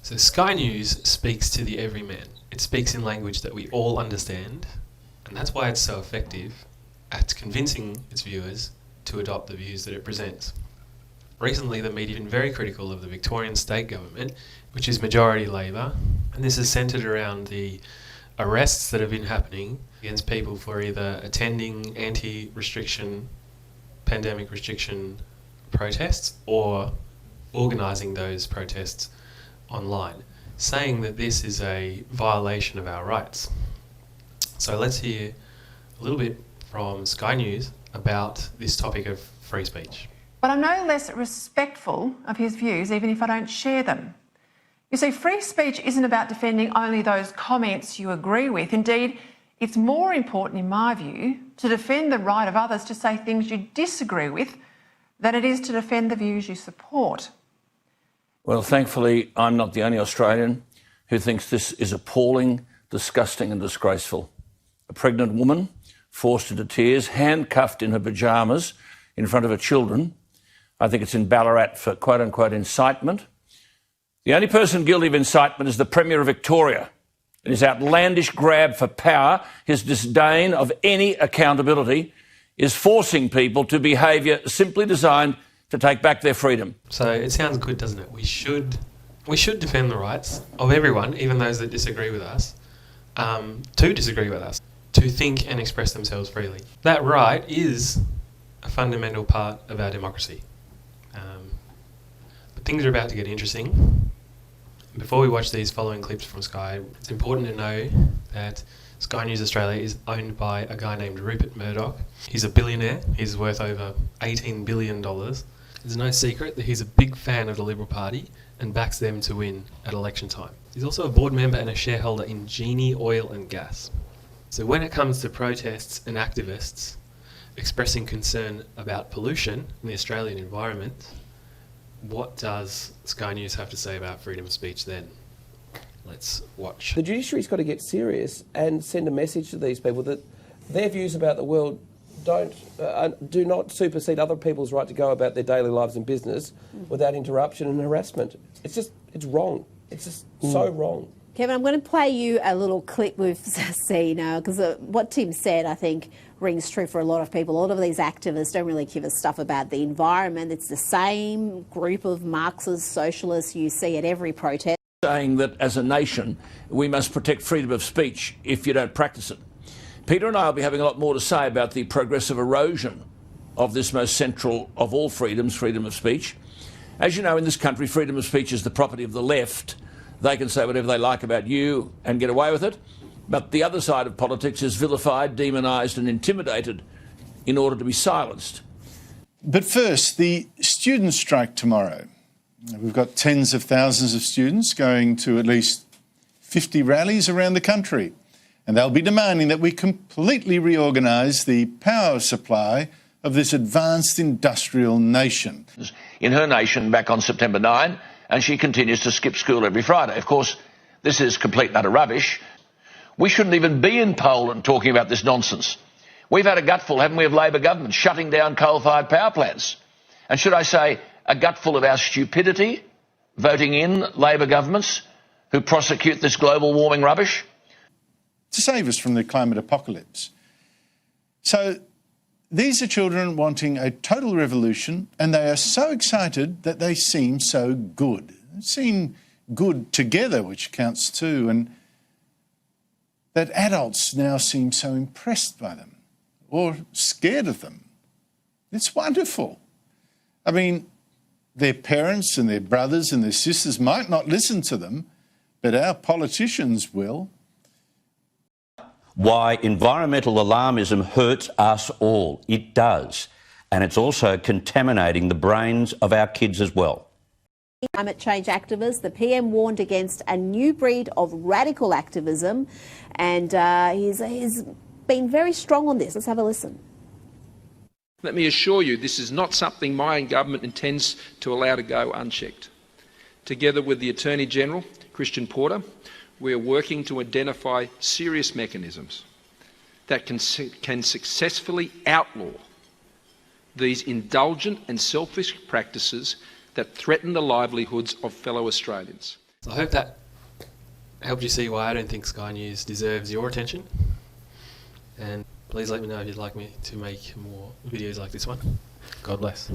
So Sky News speaks to the everyman. It speaks in language that we all understand, and that's why it's so effective at convincing its viewers to adopt the views that it presents. Recently, the media have been very critical of the Victorian state government, which is majority Labor, and this is centred around the arrests that have been happening against people for either attending anti-restriction, pandemic restriction protests or organising those protests online, saying that this is a violation of our rights. So let's hear a little bit from Sky News about this topic of free speech. But I'm no less respectful of his views, even if I don't share them. You see, free speech isn't about defending only those comments you agree with. Indeed, it's more important, in my view, to defend the right of others to say things you disagree with than it is to defend the views you support. Well, thankfully, I'm not the only Australian who thinks this is appalling, disgusting and disgraceful. A pregnant woman forced into tears, handcuffed in her pyjamas in front of her children. I think it's in Ballarat for quote-unquote incitement. The only person guilty of incitement is the Premier of Victoria. And his outlandish grab for power, his disdain of any accountability, is forcing people to behaviour simply designed to take back their freedom. So it sounds good, doesn't it? We should defend the rights of everyone, even those that disagree with us, to disagree with us, to think and express themselves freely. That right is a fundamental part of our democracy. But things are about to get interesting. Before we watch these following clips from Sky, it's important to know that Sky News Australia is owned by a guy named Rupert Murdoch. He's a billionaire. He's worth over $18 billion. It's no secret that he's a big fan of the Liberal Party and backs them to win at election time. He's also a board member and a shareholder in Genie Oil and Gas. So when it comes to protests and activists expressing concern about pollution in the Australian environment, what does Sky News have to say about freedom of speech then? Let's watch. The judiciary's got to get serious and send a message to these people that their views about the world do not supersede other people's right to go about their daily lives and business without interruption and harassment. It's wrong. It's just so wrong. Kevin, I'm going to play you a little clip we've seen because what Tim said, I think, rings true for a lot of people. A lot of these activists don't really give a stuff about the environment. It's the same group of Marxist socialists you see at every protest. Saying that as a nation, we must protect freedom of speech if you don't practice it. Peter and I will be having a lot more to say about the progressive erosion of this most central of all freedoms, freedom of speech. As you know, in this country, freedom of speech is the property of the left. They can say whatever they like about you and get away with it. But the other side of politics is vilified, demonised and intimidated in order to be silenced. But first, the student strike tomorrow. We've got tens of thousands of students going to at least 50 rallies around the country, and they'll be demanding that we completely reorganise the power supply of this advanced industrial nation. In her nation back on September 9, and she continues to skip school every Friday. Of course, this is complete and utter rubbish. We shouldn't even be in Poland talking about this nonsense. We've had a gutful, haven't we, of Labor government shutting down coal-fired power plants. And should I say, a gutful of our stupidity, voting in Labor governments who prosecute this global warming rubbish? To save us from the climate apocalypse. So these are children wanting a total revolution, and they are so excited that they seem so good. They seem good together, which counts too, and that adults now seem so impressed by them or scared of them. It's wonderful. I mean, their parents and their brothers and their sisters might not listen to them, but our politicians will. Why environmental alarmism hurts us all. It does. And it's also contaminating the brains of our kids as well. Climate change activists, the PM warned against a new breed of radical activism, and he's been very strong on this. Let's have a listen. Let me assure you, this is not something my government intends to allow to go unchecked. Together with the Attorney-General, Christian Porter, we are working to identify serious mechanisms that can successfully outlaw these indulgent and selfish practices that threaten the livelihoods of fellow Australians. So I hope that helped you see why I don't think Sky News deserves your attention. And please let me know if you'd like me to make more videos like this one. God bless.